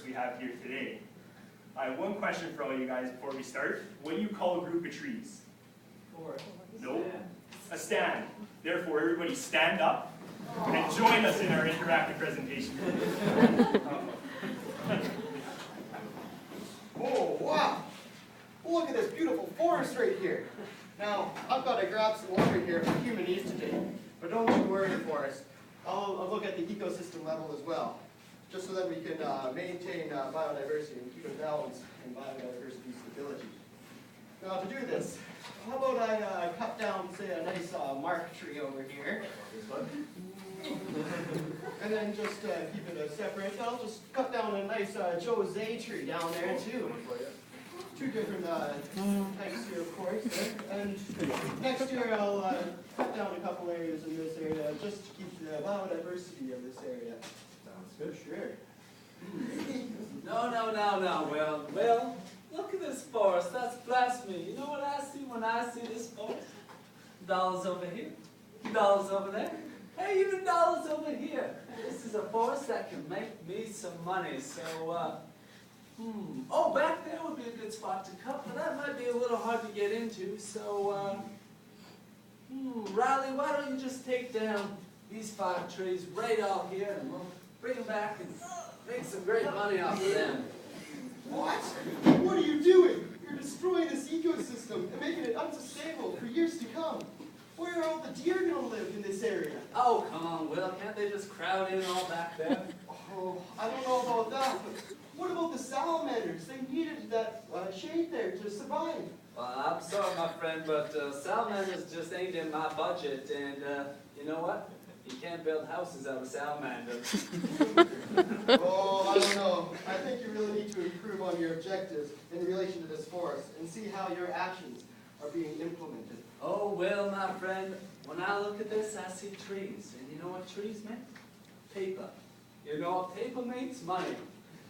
forests we have here today. I have one question for all you guys before we start. What do you call a group of trees? Forest. Nope. A stand. Therefore, everybody stand up and join us in our interactive presentation. Oh, wow. Look at this beautiful forest right here. Now, I've got to grab some lumber here for human needs today. But don't you worry, forest. I'll look at the ecosystem level as well, just so that we can maintain biodiversity and keep it balanced and biodiversity stability. Now, to do this, how about I cut down, say, a nice mark tree over here. And then just keep it separate. I'll just cut down a nice Jose tree down there, too. Two different types here, of course. And next year I'll cut down a couple areas in this area just to keep the biodiversity of this area. Sounds good. Sure. No. Well, look at this forest. That's blasphemy. You know what I see when I see this forest? Dollars over here, dollars over there, hey, even dollars over here. This is a forest that can make me some money, so, Oh, back there would be a good spot to cut, but that might be a little hard to get into, so, Riley, why don't you just take down these 5 trees right out here, and we'll bring them back and make some great money off of them. What? What are you doing? You're destroying this ecosystem and making it unsustainable for years to come. Where are all the deer going to live in this area? Oh, come on, Will. Can't they just crowd in all back there? Oh, I don't know about that, but what about the salamanders? They needed that shade there to survive. Well, I'm sorry, my friend, but salamanders just ain't in my budget, and you know what? You can't build houses out of salamanders. Oh, I don't know. I think you really need to improve on your objectives in relation to this forest and see how your actions are being implemented. Oh, well, my friend, when I look at this, I see trees. And you know what trees make? Paper. You know, paper makes money.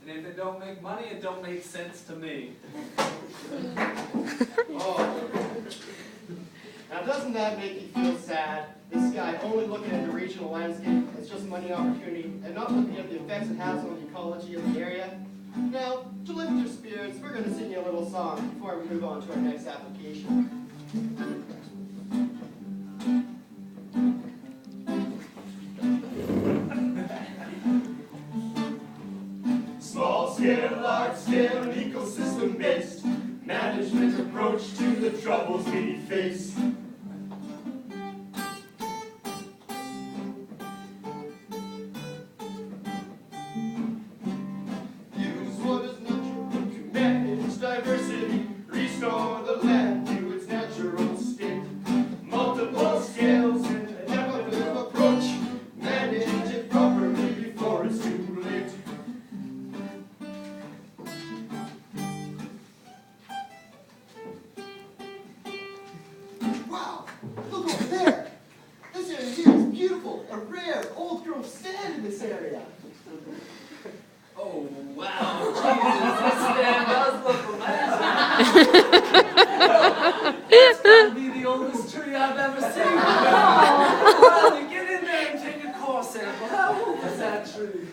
And if it don't make money, it don't make sense to me. Oh. Now, doesn't that make you feel sad? This guy only looking at the regional landscape as just money opportunity and not looking at the effects it has on the ecology of the area? Now, to lift your spirits, we're going to sing you a little song before we move on to our next application. Small scale, large scale, ecosystem based management approach to the troubles we face. Use what is natural to manage diversity, restore the land to its natural state. Multiple scales and an adaptive approach, manage it properly before it's too late. Wow! Look over there! This area here is beautiful. A rare, old-growth stand in this area. Oh, wow. Jesus, this stand does look amazing. It's got to be the oldest tree I've ever seen. Riley, get in there and take a core sample. How old is that tree?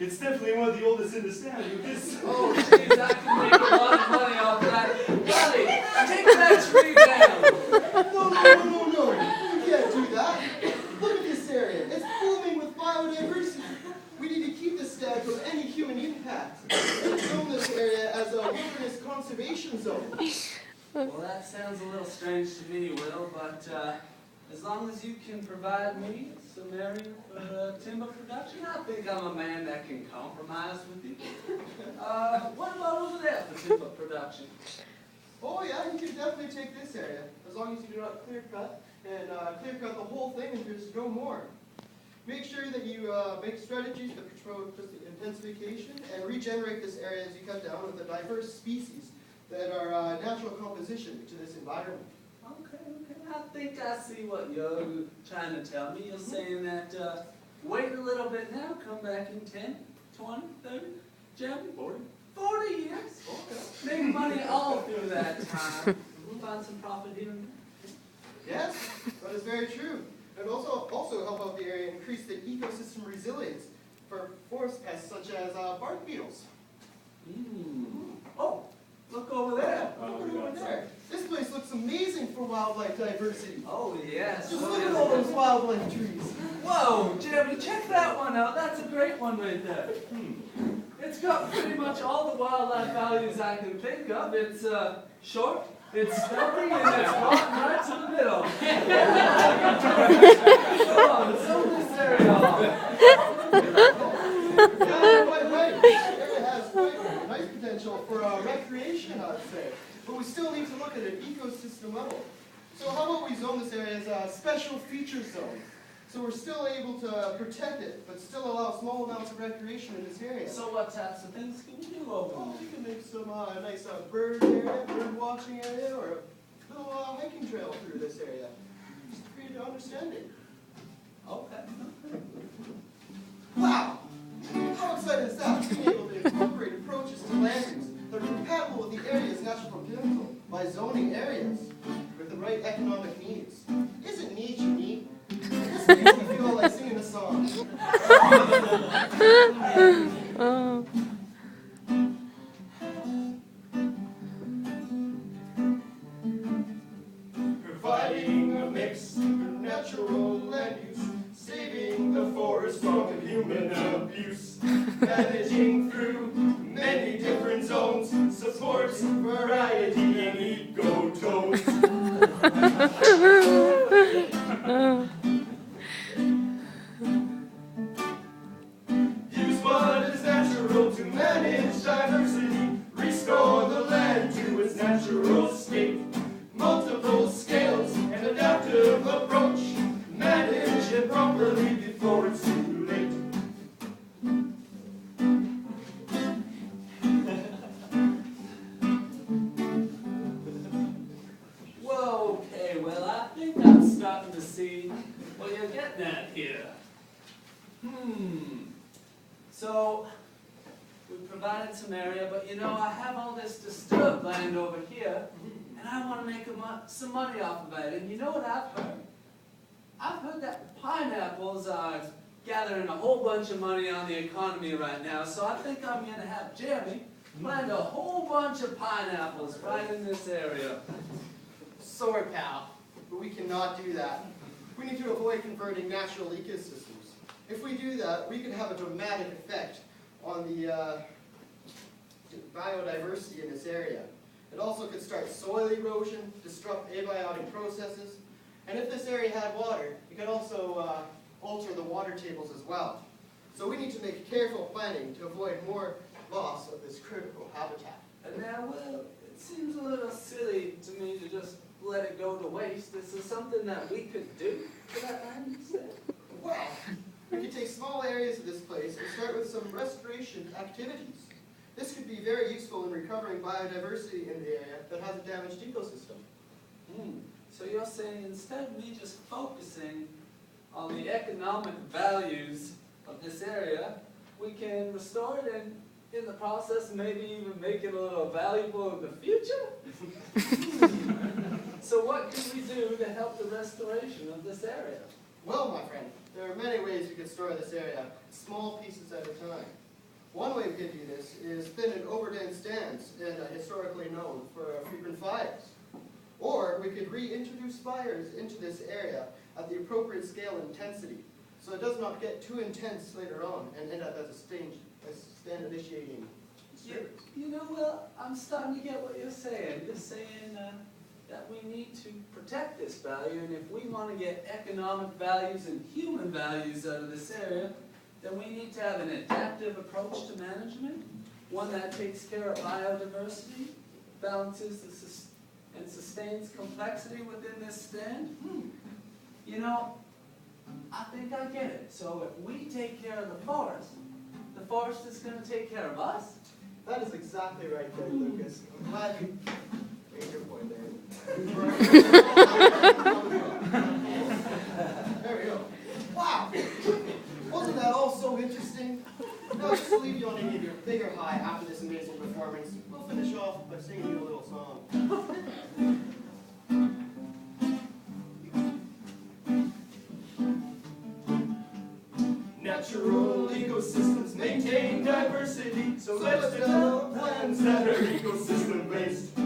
It's definitely one of the oldest in the stand. This. Oh, jeez, I can make a lot of money off that. Riley, take that tree down. No. You can't do that. Look at this area. It's booming with biodiversity. We need to keep this stand from any human impact. And zone this area as a wilderness conservation zone. Well, that sounds a little strange to me, Will, but as long as you can provide me some area for timber production, I think I'm a man that can compromise with you. What about over there for timber production? Oh yeah, you can definitely take this area, as long as you do not clear cut, and clear cut the whole thing and there's no more. Make sure that you make strategies to control just the intensification and regenerate this area as you cut down with a diverse species that are natural composition to this environment. Okay. I think I see what you're trying to tell me. You're saying that wait a little bit now, come back in 10, 20, 30, Jim? 40 years. Okay. Make money all through that time. We'll find some profit here and there. Yes, that is very true. And also help out the area increase the ecosystem resilience for forest pests such as bark beetles. Oh, look over there. Look over there. This place looks amazing for wildlife diversity. Oh, yes. Just look at all those wildlife trees. Whoa, Jeremy, check that one out. That's a great one right there. It's got pretty much all the wildlife values I can think of. It's short, it's stumpy, and it's rotten right to the middle. Come on, zoom this area off. Yeah, quite right. This area has quite nice potential for recreation, I'd say. But we still need to look at an ecosystem level. So how about we zone this area as a special feature zone? So we're still able to protect it, but still allow small amounts of recreation in this area. So what types of things can we do over Well, there? we can make some nice bird area, bird watching area, or a little hiking trail through this area. Just for you to understand it. Okay. Wow! How exciting is that? Being able to incorporate approaches to land use that are compatible with the area's natural potential by zoning areas with the right economic needs. Isn't neat unique? This makes me feel like singing a song. Providing a mix of natural land use, saving the forest from human abuse, managing through many different zones, supports variety in ecotones. Use what is natural to manage diversity, restore the land to its natural state. Multiple scales and adaptive approach, manage it properly before it's too late. Whoa, okay, well, I think I'm starting to see what you're getting at here. So, we provided some area, but you know, I have all this disturbed land over here, and I want to make some money off of it. And you know what I've heard? I've heard that pineapples are gathering a whole bunch of money on the economy right now, so I think I'm going to have Jeremy plant a whole bunch of pineapples right in this area. Sorry, pal, but we cannot do that. We need to avoid converting natural ecosystems. If we do that, we could have a dramatic effect on the biodiversity in this area. It also could start soil erosion, disrupt abiotic processes, and if this area had water, it could also alter the water tables as well. So we need to make careful planning to avoid more loss of this critical habitat. And now, well, it seems a little silly to me to just let it go to waste. Is there something that we could do to that land instead? Well, we could take small areas of this place and start with some restoration activities. This could be very useful in recovering biodiversity in the area that has a damaged ecosystem. So you're saying instead of me just focusing on the economic values of this area, we can restore it and in the process maybe even make it a little valuable in the future? So what can we do to help the restoration of this area? Well, my friend, there are many ways we could store this area, small pieces at a time. One way we could do this is thin and overdone stands, and historically known for frequent fires. Or we could reintroduce fires into this area at the appropriate scale and intensity, so it does not get too intense later on and end up as a stand initiating disturbance. You know, well, I'm starting to get what you're saying. You're saying that we need to protect this value, and if we want to get economic values and human values out of this area, then we need to have an adaptive approach to management, one that takes care of biodiversity, balances and sustains complexity within this stand. You know, I think I get it. So if we take care of the forest is going to take care of us. That is exactly right there, Lucas. I'm glad you made your point there. There we go. Wow! Wasn't that all so interesting? Now, just to leave you on a bigger high after this amazing performance, we'll finish off by singing you a little song. Natural ecosystem maintain diversity. So let's develop plans that are ecosystem based.